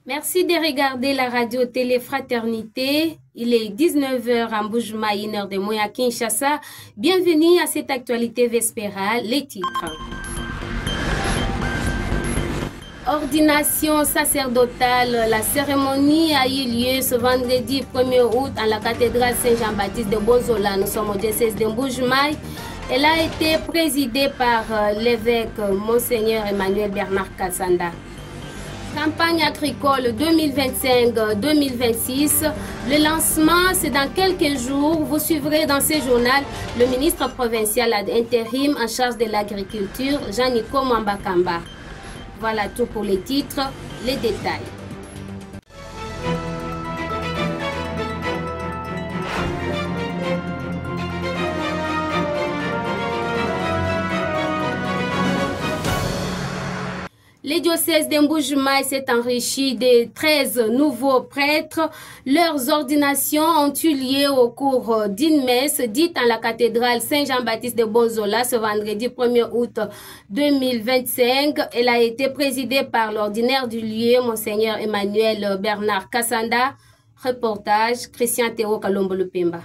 Merci de regarder la radio-télé Fraternité. Il est 19h en Mbuji-Mayi, 1h de moins à Kinshasa. Bienvenue à cette actualité vespérale. Les titres. Ordination sacerdotale. La cérémonie a eu lieu ce vendredi 1er août à la cathédrale Saint-Jean-Baptiste de Bonzola. Nous sommes au diocèse de Mbuji-Mayi. Elle a été présidée par l'évêque Monseigneur Emmanuel Bernard Kassanda. Campagne agricole 2025-2026. Le lancement, c'est dans quelques jours. Vous suivrez dans ce journal le ministre provincial intérim en charge de l'agriculture, Jean-Nico Mwambakamba. Voilà tout pour les titres, les détails. Le diocèse de Mbuji-Mayi s'est enrichi de 13 nouveaux prêtres. Leurs ordinations ont eu lieu au cours d'une messe dite en la cathédrale Saint-Jean-Baptiste de Bonzola ce vendredi 1er août 2025. Elle a été présidée par l'ordinaire du lieu, Monseigneur Emmanuel Bernard Kassanda. Reportage, Christian Théo Kalombo Lupemba.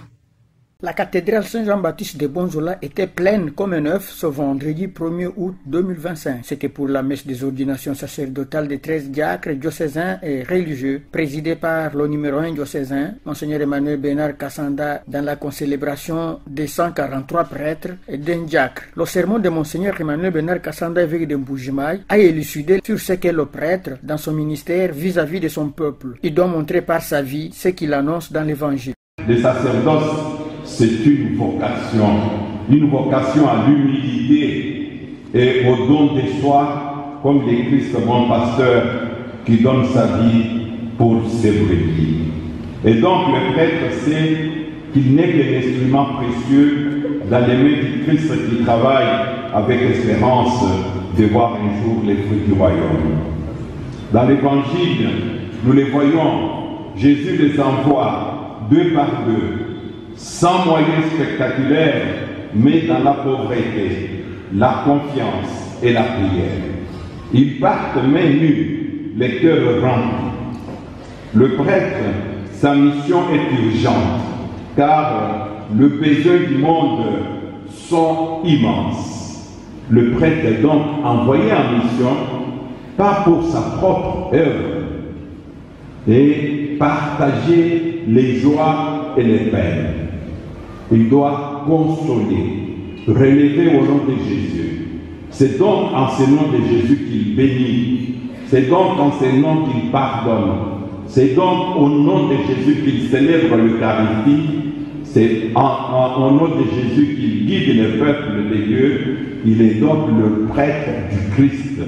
La cathédrale Saint-Jean-Baptiste de Bonzola était pleine comme un œuf ce vendredi 1er août 2025. C'était pour la messe des ordinations sacerdotales des 13 diacres diocésains et religieux, présidée par le numéro 1 diocésain, Monseigneur Emmanuel Bernard Kassanda, dans la concélébration des 143 prêtres et d'un diacre. Le sermon de Monseigneur Emmanuel Bernard Kassanda, évêque de Mbuji-Mayi, a élucidé sur ce qu'est le prêtre dans son ministère vis-à-vis de son peuple. Il doit montrer par sa vie ce qu'il annonce dans l'évangile. Le sacerdoce, c'est une vocation à l'humilité et au don de soi, comme le Christ mon pasteur qui donne sa vie pour ses brebis. Et donc le prêtre sait qu'il n'est qu'un instrument précieux dans les mains du Christ qui travaille avec espérance de voir un jour les fruits du royaume. Dans l'évangile, nous les voyons, Jésus les envoie deux par deux, sans moyens spectaculaires, mais dans la pauvreté, la confiance et la prière. Ils partent main nue, les cœurs remplis. Le prêtre, sa mission est urgente, car les besoins du monde sont immenses. Le prêtre est donc envoyé en mission, pas pour sa propre œuvre, et partager les joies et les peines. Il doit consoler, relever au nom de Jésus. C'est donc en ce nom de Jésus qu'il bénit. C'est donc en ce nom qu'il pardonne. C'est donc au nom de Jésus qu'il célèbre l'Eucharistie. C'est au nom de Jésus qu'il guide le peuple de Dieu. Il est donc le prêtre du Christ,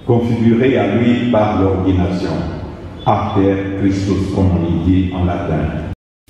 configuré à lui par l'ordination. Aper Christus, comme on dit en latin.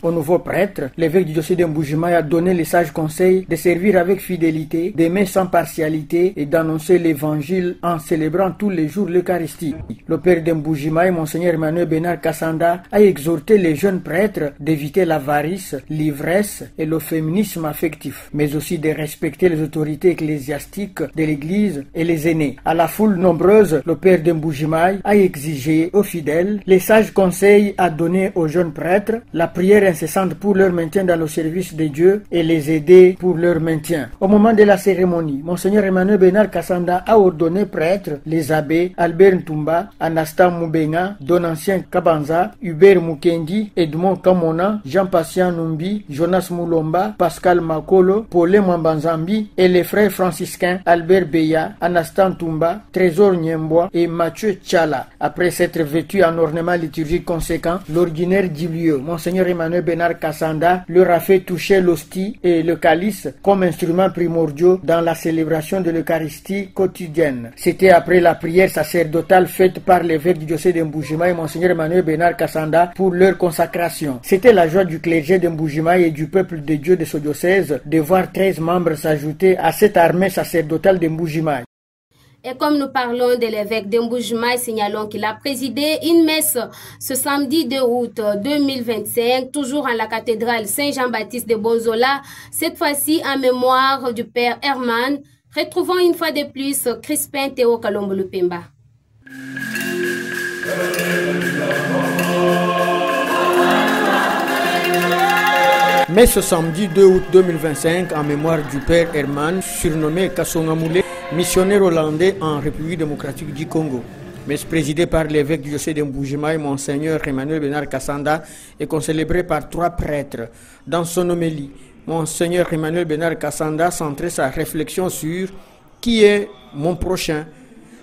Au nouveau prêtre, l'évêque du diocèse de Mbuji-Mayi a donné les sages conseils de servir avec fidélité, d'aimer sans partialité et d'annoncer l'évangile en célébrant tous les jours l'Eucharistie. Le père de Mbuji-Mayi, Monseigneur Emmanuel Bernard Kassanda, a exhorté les jeunes prêtres d'éviter l'avarice, l'ivresse et le féminisme affectif, mais aussi de respecter les autorités ecclésiastiques de l'Église et les aînés. À la foule nombreuse, le père de Mbuji-Mayi a exigé aux fidèles les sages conseils à donner aux jeunes prêtres, la prière incessante pour leur maintien dans le service de Dieu et les aider pour leur maintien. Au moment de la cérémonie, Monseigneur Emmanuel Bernard Kassanda a ordonné prêtres les abbés Albert Ntumba, Anastan Moubenga, Donancien Kabanza, Hubert Mukendi, Edmond Kamona, Jean-Patient Numbi, Jonas Moulomba, Pascal Makolo, Paulin Mwambanzambi et les frères franciscains Albert Beya, Anastan Tumba, Trésor Nyembois et Mathieu Tchala. Après s'être vêtu en ornement liturgique conséquent, l'ordinaire du lieu, Monseigneur Emmanuel Bernard Kassanda leur a fait toucher l'hostie et le calice comme instruments primordiaux dans la célébration de l'Eucharistie quotidienne. C'était après la prière sacerdotale faite par l'évêque du diocèse de Mbuji-Mayi, Monseigneur Emmanuel Bernard Kassanda, pour leur consacration. C'était la joie du clergé de Mbuji-Mayi et du peuple de Dieu de ce diocèse de voir 13 membres s'ajouter à cette armée sacerdotale de Mbuji-Mayi. Et comme nous parlons de l'évêque de Mbuji-Mayi, signalons qu'il a présidé une messe ce samedi 2 août 2025, toujours en la cathédrale Saint-Jean-Baptiste de Bonzola, cette fois-ci en mémoire du père Herman. Retrouvons une fois de plus Crispin Théo Kalombo Lupemba. Mais ce samedi 2 août 2025, en mémoire du père Herman, surnommé Kasongamoulé, missionnaire hollandais en République démocratique du Congo. Mais présidé par l'évêque du diocèse de Mbuji-Mayi, Monseigneur Emmanuel Bernard Kassanda, et célébré par 3 prêtres. Dans son homélie, Monseigneur Emmanuel Bernard Kassanda centrait sa réflexion sur qui est mon prochain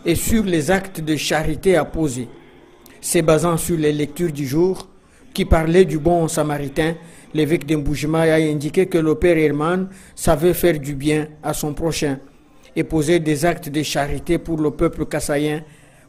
et sur les actes de charité à poser. Se basant sur les lectures du jour qui parlaient du bon samaritain, l'évêque de Mbuji-Mayi a indiqué que le père Herman savait faire du bien à son prochain et poser des actes de charité pour le peuple kassaïen,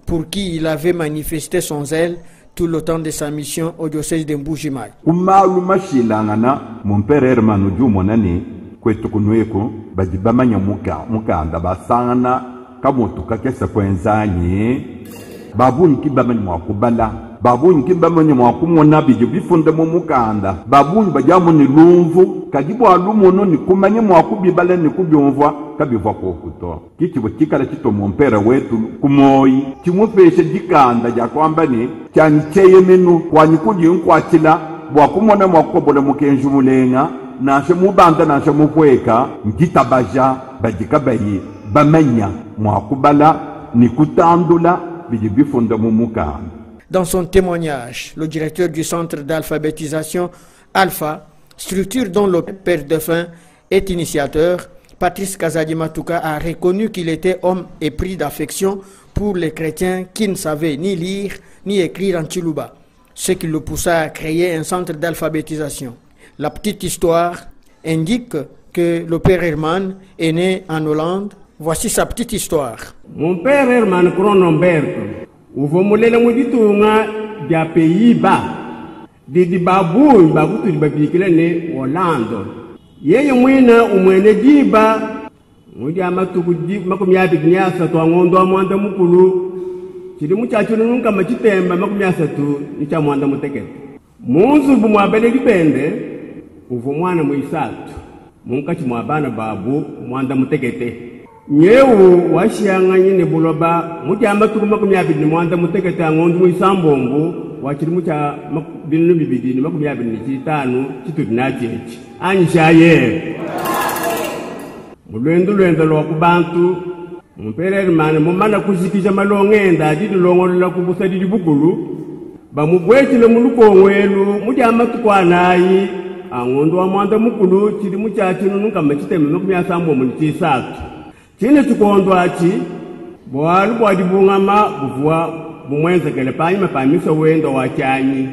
pour qui il avait manifesté son zèle tout le temps de sa mission au diocèse de Mbuji-Mayi. Mon père Herman ujumonani kwetu kunweko bajibamanya mukanda basangana kamotuka kesa kwenzanye babuni kibamanya mwakubala babuni kibamanya mwakumona bije bifunde mu mukanda babuni bajamu ni lumvu kajibu alumono ni kumanya mwakubibala ni kubyumva kabivwa kokuto kikibo kikala kito mompera wetu kumoyi kimufeshe jikanda ja kwamba ni cyani cheye menu kwani kudi nkwachila bwakumona mwakobola mukenju mulenga nashe mubanda nashe mukweka nkitabaja bajikabayi bamanya mwakubala ni kutandula bije bifunde mu mukanda. Dans son témoignage, le directeur du centre d'alphabétisation Alpha, structure dont le père défunt est initiateur, Patrice Kazadi Matuka a reconnu qu'il était homme épris d'affection pour les chrétiens qui ne savaient ni lire ni écrire en Chiluba, ce qui le poussa à créer un centre d'alphabétisation. La petite histoire indique que le père Herman est né en Hollande. Voici sa petite histoire. Mon père Herman Kronomberto, uvomulele muditunga dia Pays-Bas, di babu babutu di babikile ne Hollande. Yeye mwina umwene diba mudi amatuku di makumyabi nyasa to ngondo amwanda mukulu chiri muchacho nunka machitemba makumyasa tu nicha mwanda mutekete munzu bumwabele dipende uvo mwana muisatu munka chimwabana babu mwanda mutekete nyewu washianga nyine buloba mudi amatuku makumyabi ni mwanda mutekete ngondo muisambombo wachiri mucha binu bibidi ni makumyabi ni chitanu chitudinachechi anshaye mulwendo lwa kubantu mpere Herman mumana kushikisha malongenda adidi longolola kubusa didi bukulu bamubwechile mulukongwelu mujama tukwanayi angondo wa mwanda mukulu chili muchachi nunka machiteme nokumyasambo mulichisatu chine chikondo achi bwalu bwadibungama buvua bumwenzekele panyima pamiso wendo wachanyi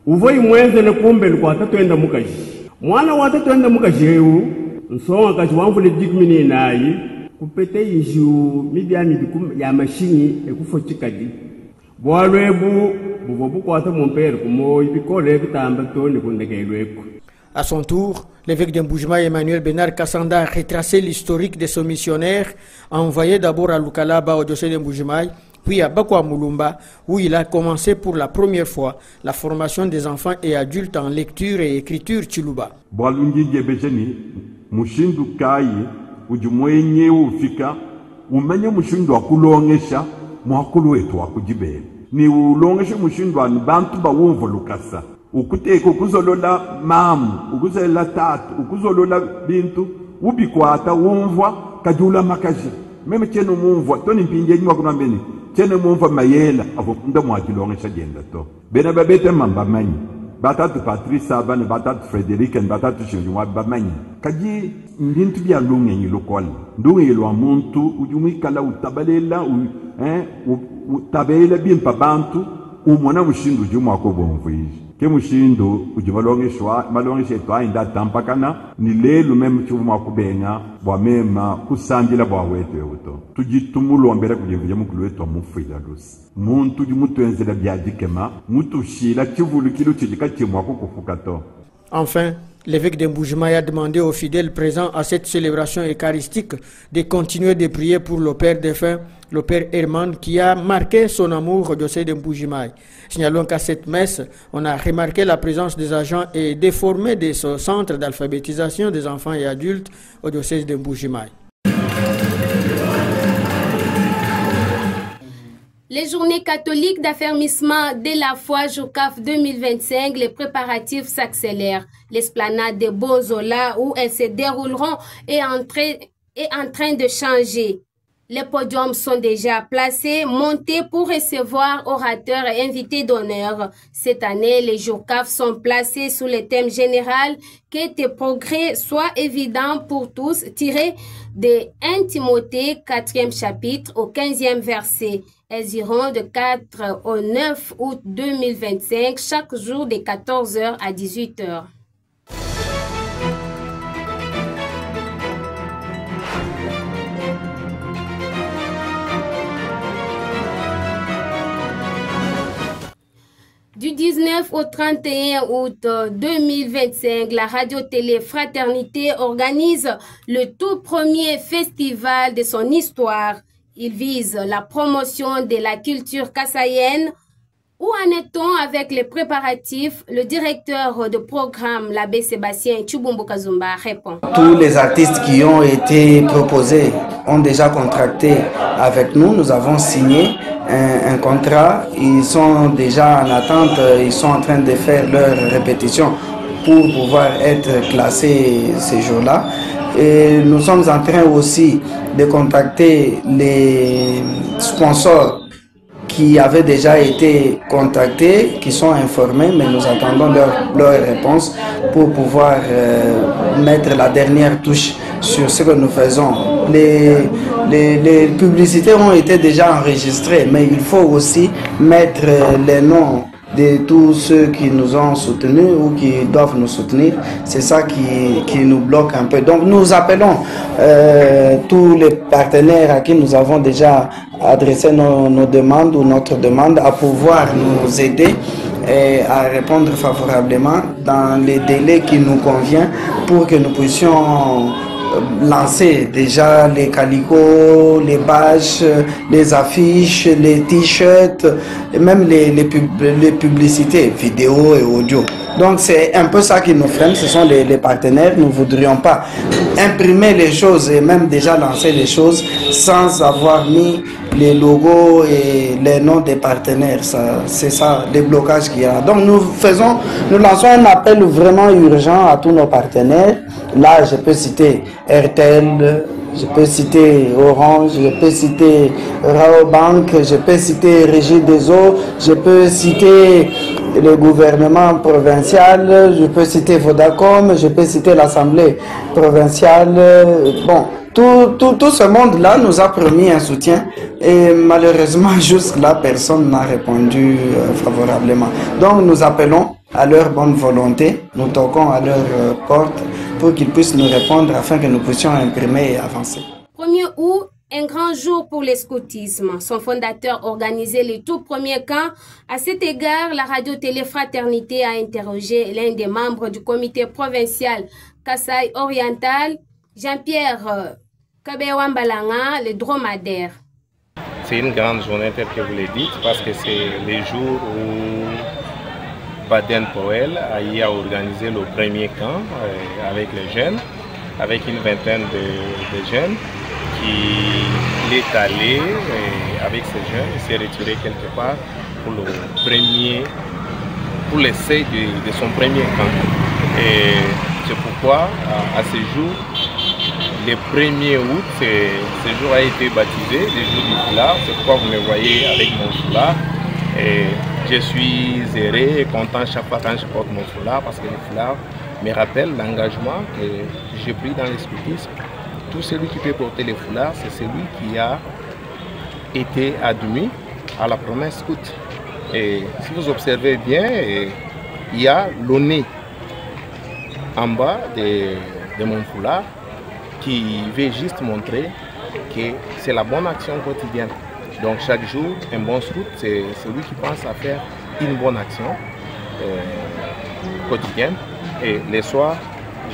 uvo imwenze nekumbe likwata twenda mukashi mwana wata twenda mukasheu nsonga kachi wamvule dikmini nayi kupete yishu mibyami bikum ya mashini ekufo chikadi bwalwebu buvobu kwata mompere kumoyi bikole bitamba tone kundekelweko. À son tour, l'évêque de Mbuji-Mayi Emmanuel Bernard Kassanda a retracé l'historique de ce missionnaire, envoyé d'abord à Lukalaba au diocèse de Mbuji-Mayi, puis à Bakwa Mulumba, où il a commencé pour la première fois la formation des enfants et adultes en lecture et écriture Chiluba. Bwalungi jebejeni mushindu kai ujumwenye ufika umenye mushindu wakulongesha mwakulu wetu wakujibele ni ulongeshe mushindu wa bantu bawumva lukasa ukuteka ukuzolola mamu ukuzolola tatu ukuzolola bintu ubikwata wumva kajula makaji meme cheno mumva toni mpinje nywa kunambeni cheno mumva mayela avunda mwakilongesha jenda to bena babete mamba manyi batatu Patrice abane batatu Frederic and batatu Shinjwa bamanyi kaji ndintu bya lunge nyilokol ndunge yelwa muntu ujumikala utabalela utabela bimpa bantu umona mushindu juma ko bomvuiji ke mushindu ujibalongeshwa malongeshe twa inda tampakana ni lelu meme chuma kubenga bwa mema kusambila bwa wetu yoto tujitumulo mbere kujivuja mukulu wetu amufila lusi muntu jumutwenzela byadikema mutu shila kivulu kilo chilika chimwa ko kufukato. Enfin, l'évêque de Mbuji-Mayi a demandé aux fidèles présents à cette célébration eucharistique de continuer de prier pour le père défunt, le père Herman, qui a marqué son amour au diocèse de Mbuji-Mayi. Signalons qu'à cette messe, on a remarqué la présence des agents et déformés de ce centre d'alphabétisation des enfants et adultes au diocèse de Mbuji-Mayi. Les journées catholiques d'affermissement de la foi JOCAF 2025, les préparatifs s'accélèrent. L'esplanade de Bozola où elles se dérouleront est en train de changer. Les podiums sont déjà placés, montés pour recevoir orateurs et invités d'honneur. Cette année, les JOCAF sont placés sous le thème général « Que tes progrès soient évidents pour tous » tiré de 1 Timothée 4e chapitre au 15e verset. Elles iront de 4 au 9 août 2025, chaque jour de 14h à 18h. Du 19 au 31 août 2025, la radio-télé Fraternité organise le tout premier festival de son histoire. Il vise la promotion de la culture kassaïenne. Où en est-on avec les préparatifs? Le directeur de programme, l'abbé Sébastien Tchubumbu Kazumba, répond. Tous les artistes qui ont été proposés ont déjà contracté avec nous. Nous avons signé un contrat. Ils sont déjà en attente. Ils sont en train de faire leur répétition pour pouvoir être classés ces jours-là. Et nous sommes en train aussi de contacter les sponsors qui avaient déjà été contactés, qui sont informés, mais nous attendons leur réponse pour pouvoir mettre la dernière touche sur ce que nous faisons. Les publicités ont été déjà enregistrées, mais il faut aussi mettre les noms de tous ceux qui nous ont soutenus ou qui doivent nous soutenir. C'est ça qui nous bloque un peu. Donc nous appelons tous les partenaires à qui nous avons déjà adressé nos demandes ou notre demande à pouvoir nous aider et à répondre favorablement dans les délais qui nous conviennent pour que nous puissions lancer déjà les calicots, les badges, les affiches, les t-shirts, et même les publicités vidéo et audio. Donc c'est un peu ça qui nous freine, ce sont les partenaires. Nous ne voudrions pas imprimer les choses et même déjà lancer les choses sans avoir mis les logos et les noms des partenaires. C'est ça, les blocages qu'il y a. Donc nous lançons un appel vraiment urgent à tous nos partenaires. Là, je peux citer RTL, je peux citer Orange, je peux citer Raobank, je peux citer Régie des eaux, je peux citer le gouvernement provincial, je peux citer Vodacom, je peux citer l'Assemblée provinciale. Bon, tout ce monde-là nous a promis un soutien et malheureusement, jusque-là, personne n'a répondu favorablement. Donc, nous appelons à leur bonne volonté, nous toquons à leur porte pour qu'ils puissent nous répondre afin que nous puissions imprimer et avancer. 1er août, un grand jour pour le scoutisme. Son fondateur organisait le tout premier camp. À cet égard, la radio-télé Fraternité a interrogé l'un des membres du comité provincial Kasaï Oriental, Jean-Pierre Kabewambalanga, le dromadaire. C'est une grande journée telle que vous le dites parce que c'est le jour où Baden-Powell a organisé le premier camp avec les jeunes, avec une vingtaine de jeunes qui est allé avec ces jeunes, il s'est retiré quelque part pour l'essai de son premier camp. Et c'est pourquoi à ce jour, le 1er août, ce jour a été baptisé, le jour du foulard. C'est pourquoi vous me voyez avec mon foulard. Et je suis heureux et content chaque fois quand je porte mon foulard parce que le foulard me rappelle l'engagement que j'ai pris dans le scoutisme. Tout celui qui peut porter le foulard, c'est celui qui a été admis à la promesse scout. Et si vous observez bien, il y a le nez en bas de mon foulard qui veut juste montrer que c'est la bonne action quotidienne. Donc chaque jour, un bon scout, c'est celui qui pense à faire une bonne action quotidienne. Et les soirs,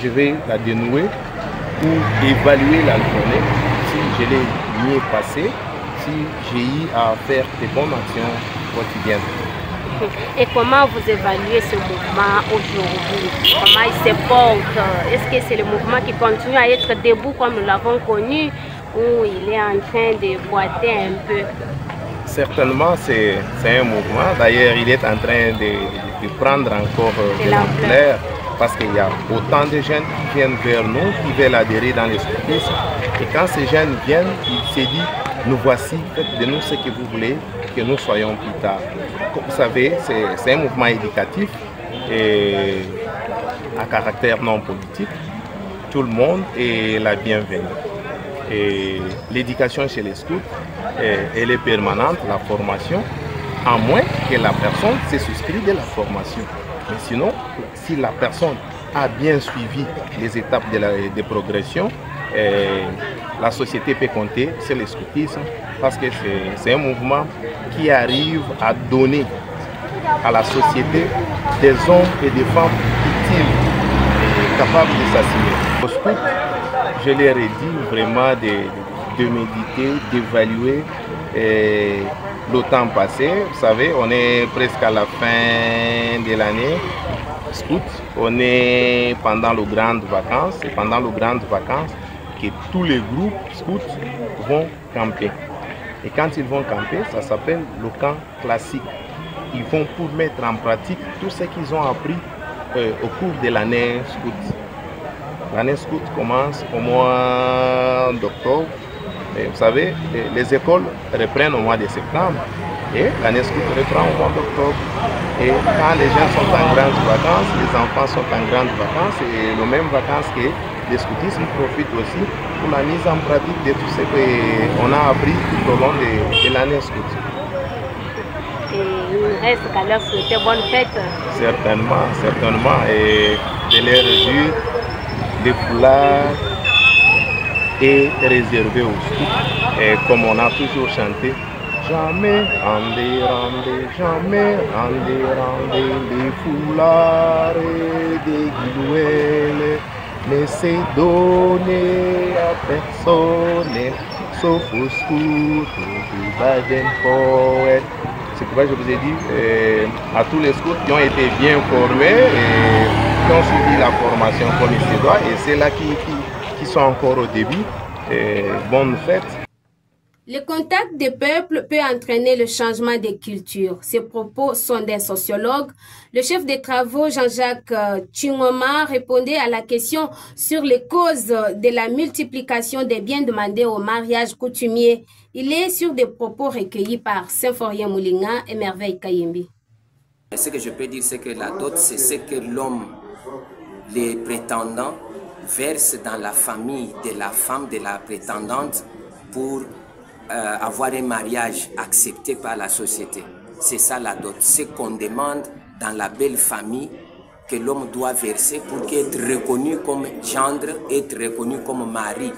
je vais la dénouer pour évaluer la journée, si je l'ai mieux passée, si j'ai eu à faire des bonnes actions quotidiennes. Et comment vous évaluez ce mouvement aujourd'hui? Comment il se porte? Est-ce que c'est le mouvement qui continue à être debout comme nous l'avons connu ou il est en train de boiter un peu? Certainement, c'est un mouvement. D'ailleurs, il est en train de prendre encore de l'ampleur parce qu'il y a autant de jeunes qui viennent vers nous, qui veulent adhérer dans le scoutisme. Et quand ces jeunes viennent, ils se disent, nous voici, faites de nous ce que vous voulez, que nous soyons plus tard. Comme vous savez, c'est un mouvement éducatif et à caractère non politique. Tout le monde est la bienvenue. Et l'éducation chez les scouts, elle est permanente, la formation, à moins que la personne se souscrit de la formation. Mais sinon, si la personne a bien suivi les étapes de progression, la société peut compter sur le scoutisme parce que c'est un mouvement qui arrive à donner à la société des hommes et des femmes utiles et capables de s'assumer. Au scout, je leur ai dit vraiment de méditer, d'évaluer le temps passé. Vous savez, on est presque à la fin de l'année scout. On est pendant les grandes vacances. Et pendant les grandes vacances, que tous les groupes scouts vont camper. Et quand ils vont camper, ça s'appelle le camp classique. Ils vont pour mettre en pratique tout ce qu'ils ont appris au cours de l'année scout. L'année scout commence au mois d'octobre. Vous savez, les écoles reprennent au mois de septembre et l'année scout reprend au mois d'octobre. Et quand les gens sont en grandes vacances, les enfants sont en grandes vacances et les mêmes vacances que le scoutisme profite aussi pour la mise en pratique de tout ce qu'on a appris tout au long de l'année scout. Et il ne reste qu'à leur souhaiter bonne fête. Certainement, certainement. Et de leur dire, le foulard est réservé aux scouts. Et comme on a toujours chanté, jamais rendez, rendez, jamais rendez, rendez, les foulards et des guilouettes ne s'est donné à personne, sauf aux scouts du Baden-Powell. C'est pourquoi je vous ai dit à tous les scouts qui ont été bien formés et qui ont suivi la formation comme il se doit, et c'est là qui sont encore au début. Bonne fête. Le contact des peuples peut entraîner le changement des cultures. Ces propos sont d'un sociologue. Le chef des travaux, Jean-Jacques Chingoma, répondait à la question sur les causes de la multiplication des biens demandés au mariage coutumier. Il est sur des propos recueillis par Symphorien Moulinga et Merveille Kayembi. Ce que je peux dire, c'est que la dot, c'est ce que l'homme, les prétendants, versent dans la famille de la femme de la prétendante pour avoir un mariage accepté par la société. C'est ça la dot, ce qu'on demande dans la belle famille que l'homme doit verser pour être reconnu comme gendre, être reconnu comme mari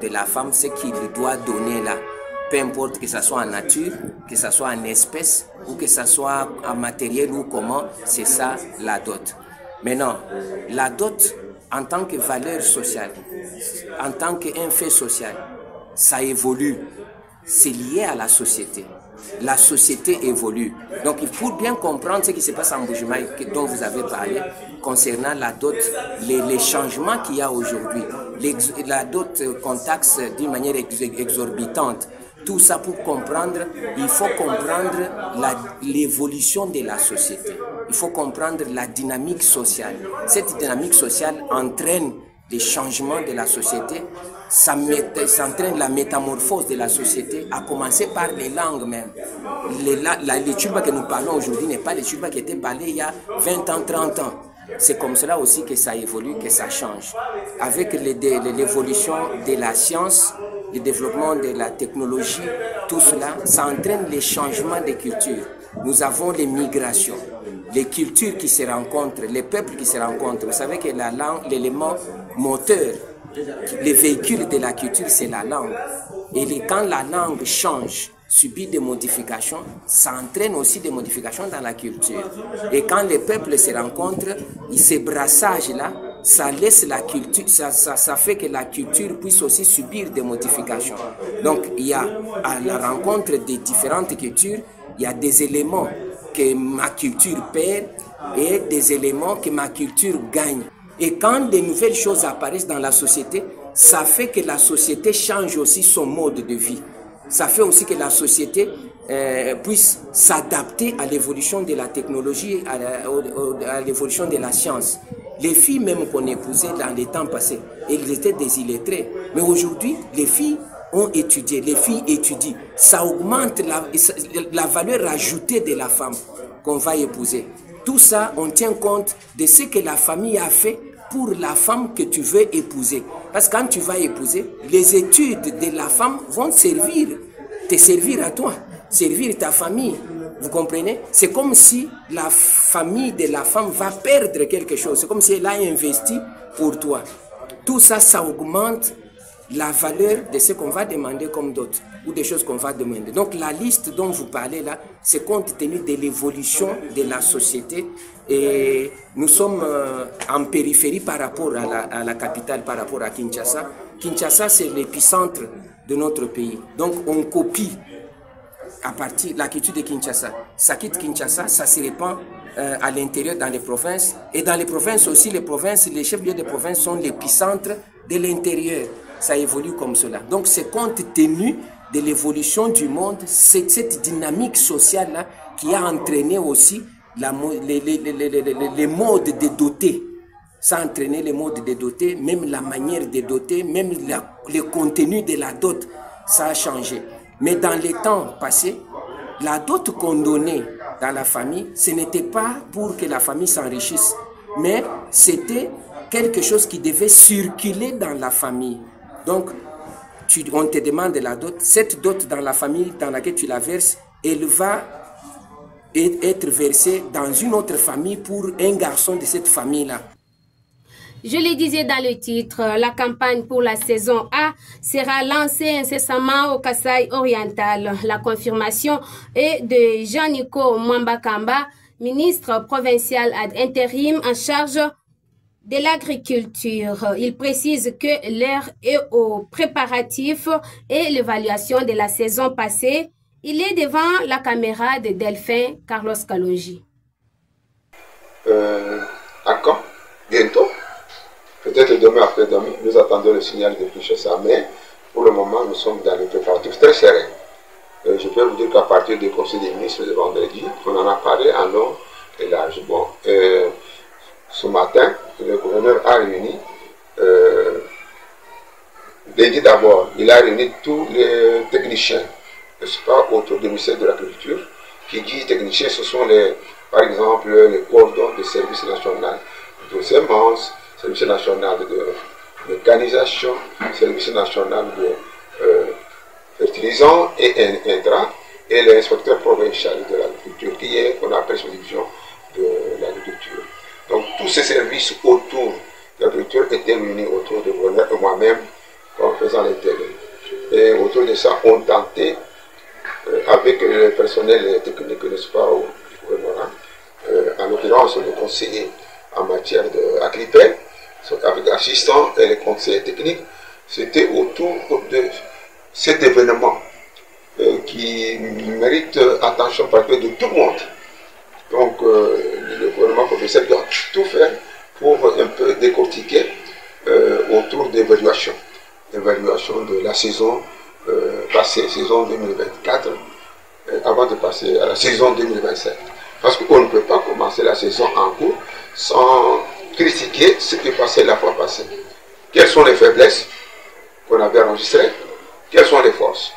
de la femme, ce qu'il doit donner là. Peu importe que ce soit en nature, que ce soit en espèce ou que ce soit en matériel ou comment, c'est ça la dot. Maintenant, la dot en tant que valeur sociale, en tant qu'un fait social, ça évolue. C'est lié à la société. La société évolue. Donc, il faut bien comprendre ce qui se passe en Mbuji-Mayi dont vous avez parlé concernant la dot, les changements qu'il y a aujourd'hui. La dot contacte d'une manière exorbitante. Tout ça pour comprendre, il faut comprendre l'évolution de la société. Il faut comprendre la dynamique sociale. Cette dynamique sociale entraîne des changements de la société, ça entraîne la métamorphose de la société, à commencer par les langues même. Les Tchouba que nous parlons aujourd'hui n'est pas les Tchouba qui étaient parlés il y a 20 ans, 30 ans. C'est comme cela aussi que ça évolue, que ça change. Avec l'évolution de la science, le développement de la technologie, tout cela, ça entraîne les changements de culture. Nous avons les migrations, les cultures qui se rencontrent, les peuples qui se rencontrent. Vous savez que la langue, l'élément moteur, les véhicules de la culture, c'est la langue. Et quand la langue change, subit des modifications, ça entraîne aussi des modifications dans la culture. Et quand les peuples se rencontrent, ces brassages-là, ça laisse la culture, ça fait que la culture puisse aussi subir des modifications. Donc, il y a à la rencontre des différentes cultures, il y a des éléments que ma culture perd et des éléments que ma culture gagne. Et quand de nouvelles choses apparaissent dans la société, ça fait que la société change aussi son mode de vie. ça fait aussi que la société puisse s'adapter à l'évolution de la technologie, à l'évolution de la science. Les filles même qu'on épousait dans les temps passés, elles étaient des illettrées. Mais aujourd'hui, les filles ont étudié, les filles étudient. Ça augmente la valeur ajoutée de la femme qu'on va épouser. Tout ça, on tient compte de ce que la famille a fait pour la femme que tu veux épouser. Parce que quand tu vas épouser, les études de la femme vont te servir à toi, servir ta famille. Vous comprenez? C'est comme si la famille de la femme va perdre quelque chose. C'est comme si elle a investi pour toi. Tout ça, ça augmente la valeur de ce qu'on va demander comme dot ou des choses qu'on va demander. Donc la liste dont vous parlez là, c'est compte tenu de l'évolution de la société et nous sommes en périphérie par rapport à la capitale, par rapport à Kinshasa. Kinshasa, c'est l'épicentre de notre pays. Donc on copie à partir de la culture de Kinshasa. Ça quitte Kinshasa, ça se répand à l'intérieur dans les provinces. Et dans les provinces aussi, les chefs-lieux de province sont l'épicentre de l'intérieur. Ça évolue comme cela. Donc c'est compte tenu de l'évolution du monde, c'est cette dynamique sociale-là qui a entraîné aussi les modes de doter. Ça a entraîné les modes de doter, même la manière de doter, même le contenu de la dot, ça a changé. Mais dans les temps passés, la dot qu'on donnait dans la famille, ce n'était pas pour que la famille s'enrichisse, mais c'était quelque chose qui devait circuler dans la famille. Donc, on te demande la dot. Cette dot dans la famille dans laquelle tu la verses, elle va être versée dans une autre famille pour un garçon de cette famille-là. Je le disais dans le titre, la campagne pour la saison A sera lancée incessamment au Kasaï oriental. La confirmation est de Jean-Nico Mwambakamba, ministre provincial ad intérim en charge de l'agriculture. Il précise que l'heure est aux préparatifs et l'évaluation de la saison passée. Il est devant la caméra de Delphin Carlos Kalonji. À quand? Bientôt? Peut-être demain, après-demain, nous attendons le signal de Kinshasa, mais pour le moment, nous sommes dans les préparatifs très sereins. Je peux vous dire qu'à partir du Conseil des ministres de vendredi, on en a parlé en long et large. Bon, ce matin, le gouverneur a réuni, lundi d'abord, il a réuni tous les techniciens, n'est-ce pas, autour du ministère de l'Agriculture. Qui dit techniciens, ce sont par exemple les cordons du service national de semences, service national de mécanisation, service national de fertilisants et intrants, et l'inspecteur provincial de l'agriculture, qui est, qu'on appelle division de l'agriculture. Donc tous ces services autour de l'agriculture étaient réunis autour de moi-même en faisant les télés. Et autour de ça, on tentait, avec le personnel technique, n'est-ce pas, au gouvernement, en l'occurrence le conseiller en matière d'agriculture, avec l'assistant et les conseillers techniques, c'était autour de cet événement qui mérite attention particulière de tout le monde. Donc le gouvernement provincial doit tout faire pour un peu décortiquer autour d'évaluation de la saison passée, saison 2024, avant de passer à la saison 2027. Parce qu'on ne peut pas commencer la saison en cours sans critiquer ce qui est passé la fois passée. Quelles sont les faiblesses qu'on avait enregistrées? Quelles sont les forces?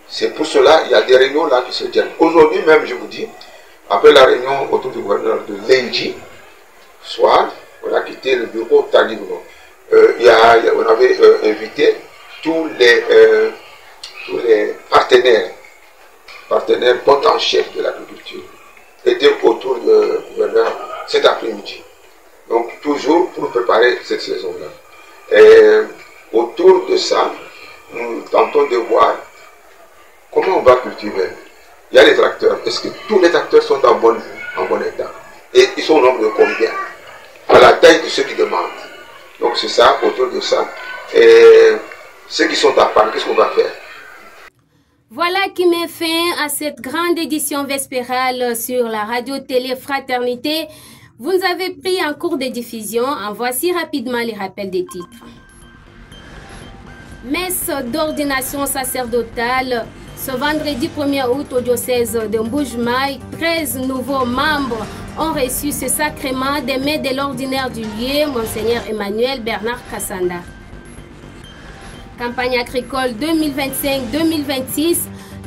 C'est pour cela qu'il y a des réunions là qui se tiennent. Aujourd'hui même, je vous dis, après la réunion autour du gouverneur de lundi soir, on a quitté le bureau tardivement. On avait invité tous les partenaires potentiels de l'agriculture étaient autour du gouverneur cet après-midi. Donc toujours pour préparer cette saison-là. Et autour de ça, nous tentons de voir comment on va cultiver. Il y a les tracteurs. Est-ce que tous les tracteurs sont en bon état? Et ils sont au nombre de combien? À la taille de ceux qui demandent. Donc c'est ça, autour de ça. Et ceux qui sont à part, qu'est-ce qu'on va faire? Voilà qui met fin à cette grande édition vespérale sur la radio-télé Fraternité. Vous avez pris en cours de diffusion. En voici rapidement les rappels des titres. Messe d'ordination sacerdotale. Ce vendredi 1er août au diocèse de Mbuji-Mayi, 13 nouveaux membres ont reçu ce sacrement des mains de l'ordinaire du lieu, Monseigneur Emmanuel Bernard Kassanda. Campagne agricole 2025-2026.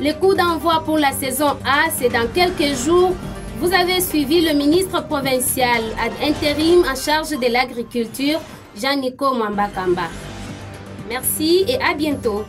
Le coup d'envoi pour la saison A, c'est dans quelques jours. Vous avez suivi le ministre provincial ad intérim en charge de l'agriculture, Jean-Nico Mwambakamba. Merci et à bientôt.